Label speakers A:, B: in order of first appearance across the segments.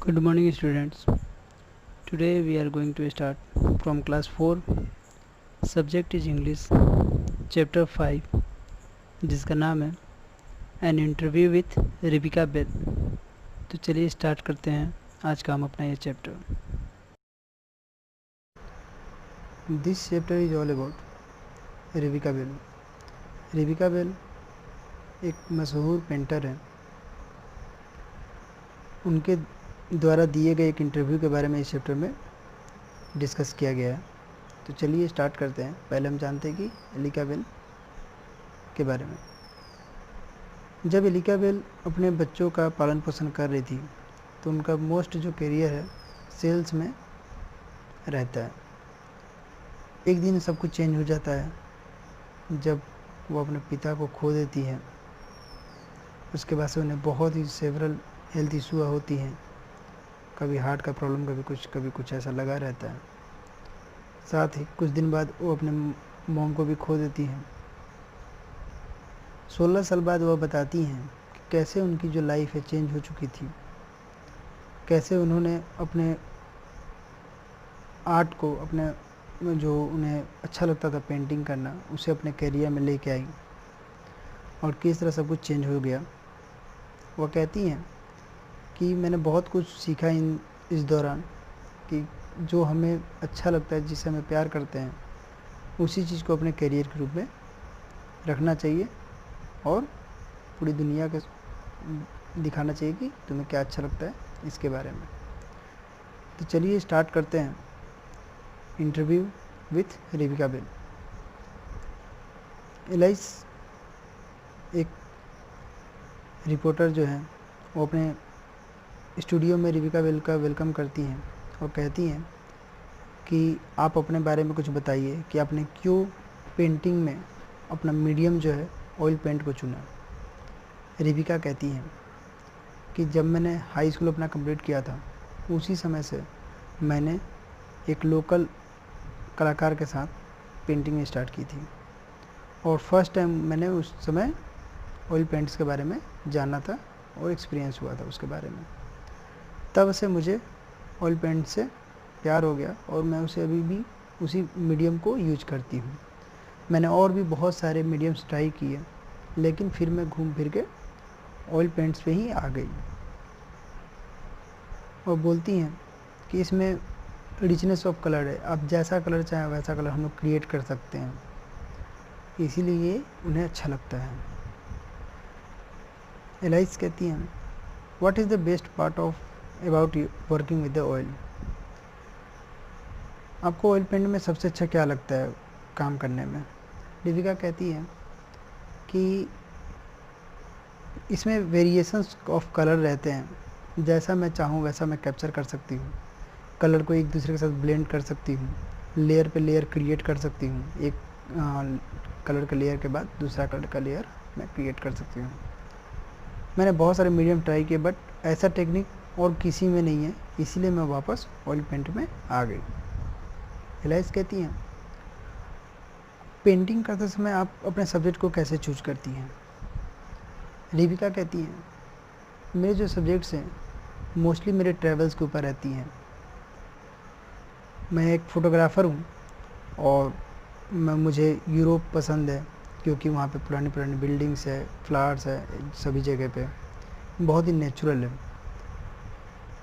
A: Good morning students. Today we are going to start from class 4. Subject is English. Chapter 5 जिसका नाम है An Interview with Rebecca Bell. तो चलिए start करते हैं आज का हम अपना ये chapter. This chapter is all about Rebecca Bell. Rebecca Bell एक मशहूर पेंटर है. उनके द्वारा दिए गए एक इंटरव्यू के बारे में इस चैप्टर में डिस्कस किया गया है. तो चलिए स्टार्ट करते हैं. पहले हम जानते हैं कि एलिका बेल के बारे में. जब एलिका बेल अपने बच्चों का पालन पोषण कर रही थी तो उनका मोस्ट जो करियर है सेल्स में रहता है. एक दिन सब कुछ चेंज हो जाता है जब वो अपने पिता को खो देती है. उसके बाद से उन्हें बहुत ही सेवरल हेल्थ इशू होती हैं. कभी हार्ट का प्रॉब्लम, कभी कुछ ऐसा लगा रहता है. साथ ही कुछ दिन बाद वो अपने मॉम को भी खो देती हैं. 16 साल बाद वह बताती हैं कि कैसे उनकी जो लाइफ है चेंज हो चुकी थी. कैसे उन्होंने अपने आर्ट को, अपने जो उन्हें अच्छा लगता था पेंटिंग करना, उसे अपने करियर में लेके आई और किस तरह सब कुछ चेंज हो गया. वह कहती हैं कि मैंने बहुत कुछ सीखा इस दौरान कि जो हमें अच्छा लगता है, जिससे हमें प्यार करते हैं, उसी चीज़ को अपने करियर के रूप में रखना चाहिए और पूरी दुनिया को दिखाना चाहिए कि तुम्हें क्या अच्छा लगता है इसके बारे में. तो चलिए स्टार्ट करते हैं interview with Rebecca Bell. Alice एक रिपोर्टर जो है वो अपने स्टूडियो में रेबिका बेल का वेलकम करती हैं और कहती हैं कि आप अपने बारे में कुछ बताइए कि आपने क्यों पेंटिंग में अपना मीडियम जो है ऑयल पेंट को चुना. रेबिका कहती हैं कि जब मैंने हाई स्कूल अपना कंप्लीट किया था उसी समय से मैंने एक लोकल कलाकार के साथ पेंटिंग स्टार्ट की थी और फर्स्ट टाइम मैंने उस समय ऑयल पेंट्स के बारे में जाना था और एक्सपीरियंस हुआ था उसके बारे में. तब से मुझे ऑयल पेंट से प्यार हो गया और मैं उसे अभी भी उसी मीडियम को यूज करती हूँ. मैंने और भी बहुत सारे मीडियम्स ट्राई किए लेकिन फिर मैं घूम फिर के ऑयल पेंट्स पे ही आ गई. और बोलती हैं कि इसमें रिचनेस ऑफ कलर है. आप जैसा कलर चाहें वैसा कलर हम लोग क्रिएट कर सकते हैं, इसीलिए ये उन्हें अच्छा लगता है. एलाइस कहती हैं what is the best part of about working with the oil. आपको ऑयल पेंट में सबसे अच्छा क्या लगता है काम करने में. रेबिका कहती है कि इसमें वेरिएशंस ऑफ कलर रहते हैं. जैसा मैं चाहूँ वैसा मैं कैप्चर कर सकती हूँ. कलर को एक दूसरे के साथ ब्लेंड कर सकती हूँ. लेयर पे लेयर क्रिएट कर सकती हूँ. एक कलर के लेयर के बाद दूसरा कलर का लेयर मैं क्रिएट कर सकती हूँ. मैंने बहुत सारे मीडियम ट्राई किए बट ऐसा टेक्निक और किसी में नहीं है, इसीलिए मैं वापस ऑयल पेंट में आ गई. एलाइस कहती हैं पेंटिंग करते समय आप अपने सब्जेक्ट को कैसे चूज करती हैं. रेबिका कहती हैं मेरे जो सब्जेक्ट्स हैं मोस्टली मेरे ट्रैवल्स के ऊपर रहती हैं. मैं एक फ़ोटोग्राफ़र हूँ और मुझे यूरोप पसंद है क्योंकि वहाँ पे पुरानी पुरानी बिल्डिंग्स है, फ्लावर्स है सभी जगह पे, बहुत ही नेचुरल है.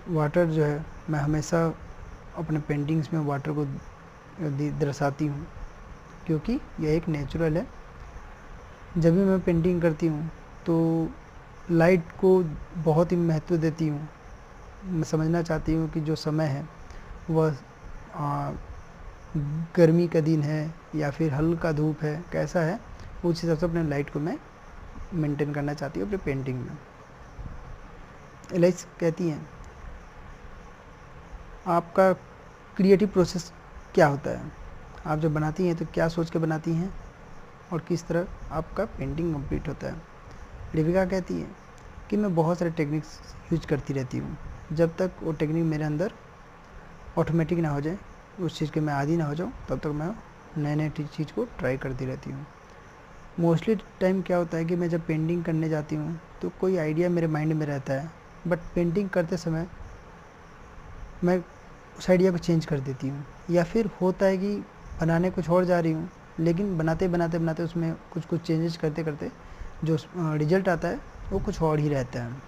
A: वाटर जो है मैं हमेशा अपने पेंटिंग्स में वाटर को दर्शाती हूँ क्योंकि यह एक नेचुरल है. जब भी मैं पेंटिंग करती हूँ तो लाइट को बहुत ही महत्व देती हूँ. मैं समझना चाहती हूँ कि जो समय है वह गर्मी का दिन है या फिर हल्का धूप है, कैसा है, उस हिसाब से अपने लाइट को मैं मेंटेन करना चाहती हूँ अपनी पेंटिंग में. एलाइस कहती हैं आपका क्रिएटिव प्रोसेस क्या होता है. आप जब बनाती हैं तो क्या सोच के बनाती हैं और किस तरह आपका पेंटिंग कंप्लीट होता है. रेबिका कहती है कि मैं बहुत सारे टेक्निक्स यूज करती रहती हूँ. जब तक वो टेक्निक मेरे अंदर ऑटोमेटिक ना हो जाए, उस चीज़ के मैं आदी ना हो जाऊँ, तब तक मैं नए नए चीज़ को ट्राई करती रहती हूँ. मोस्टली टाइम क्या होता है कि मैं जब पेंटिंग करने जाती हूँ तो कोई आइडिया मेरे माइंड में रहता है बट पेंटिंग करते समय मैं उस आइडिया को चेंज कर देती हूँ। या फिर होता है कि बनाने कुछ और जा रही हूँ, लेकिन बनाते बनाते बनाते उसमें कुछ कुछ चेंजेस करते करते जो रिज़ल्ट आता है वो कुछ और ही रहता है।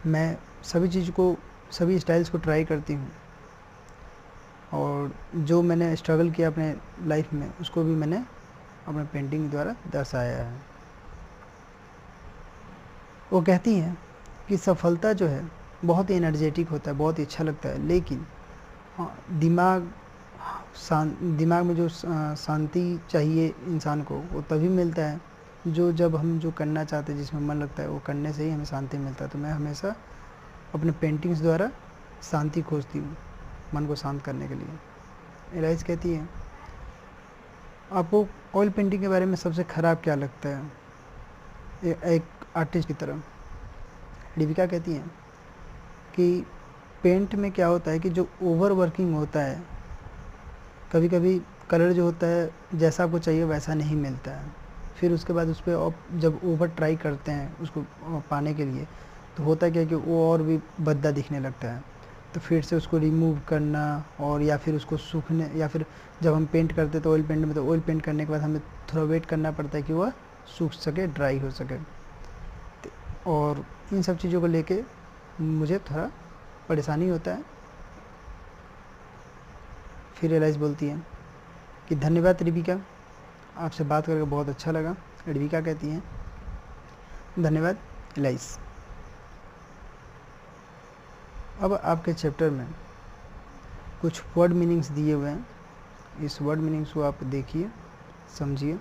A: मैं सभी चीज़ को, सभी स्टाइल्स को ट्राई करती हूँ, और जो मैंने स्ट्रगल किया अपने लाइफ में उसको भी मैंने अपने पेंटिंग द्वारा दर्शाया है। वो कहती हैं कि सफलता जो है बहुत ही एनर्जेटिक होता है, बहुत ही अच्छा लगता है, लेकिन दिमाग दिमाग में जो शांति चाहिए इंसान को वो तभी मिलता है जब हम जो करना चाहते हैं, जिसमें मन लगता है, वो करने से ही हमें शांति मिलता है। तो मैं हमेशा अपने पेंटिंग्स द्वारा शांति खोजती हूँ मन को शांत करने के लिए। एलाइस कहती है, आपको ऑयल पेंटिंग के बारे में सबसे ख़राब क्या लगता है एक आर्टिस्ट की तरह? दीपिका कहती हैं कि पेंट में क्या होता है कि जो ओवर वर्किंग होता है, कभी कभी कलर जो होता है जैसा आपको चाहिए वैसा नहीं मिलता है। फिर उसके बाद उस पर आप जब ओवर ट्राई करते हैं उसको पाने के लिए, तो होता क्या है कि वो और भी भद्दा दिखने लगता है। तो फिर से उसको रिमूव करना, और या फिर उसको सूखने, या फिर जब हम पेंट करते तो ऑयल पेंट में, तो ऑयल पेंट करने के बाद हमें थोड़ा वेट करना पड़ता है कि वह सूख सके, ड्राई हो सके। और इन सब चीज़ों को लेके मुझे थोड़ा परेशानी होता है। फिर एलाइस बोलती है कि धन्यवाद रिबिका, आपसे बात करके बहुत अच्छा लगा। रिबिका कहती हैं, धन्यवाद एलाइस। अब आपके चैप्टर में कुछ वर्ड मीनिंग्स दिए हुए हैं, इस वर्ड मीनिंग्स को आप देखिए, समझिए,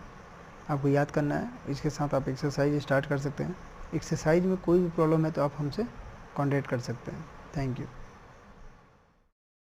A: आपको याद करना है। इसके साथ आप एक्सरसाइज स्टार्ट कर सकते हैं। एक्सरसाइज में कोई भी प्रॉब्लम है तो आप हमसे कॉन्टैक्ट कर सकते हैं। Thank you.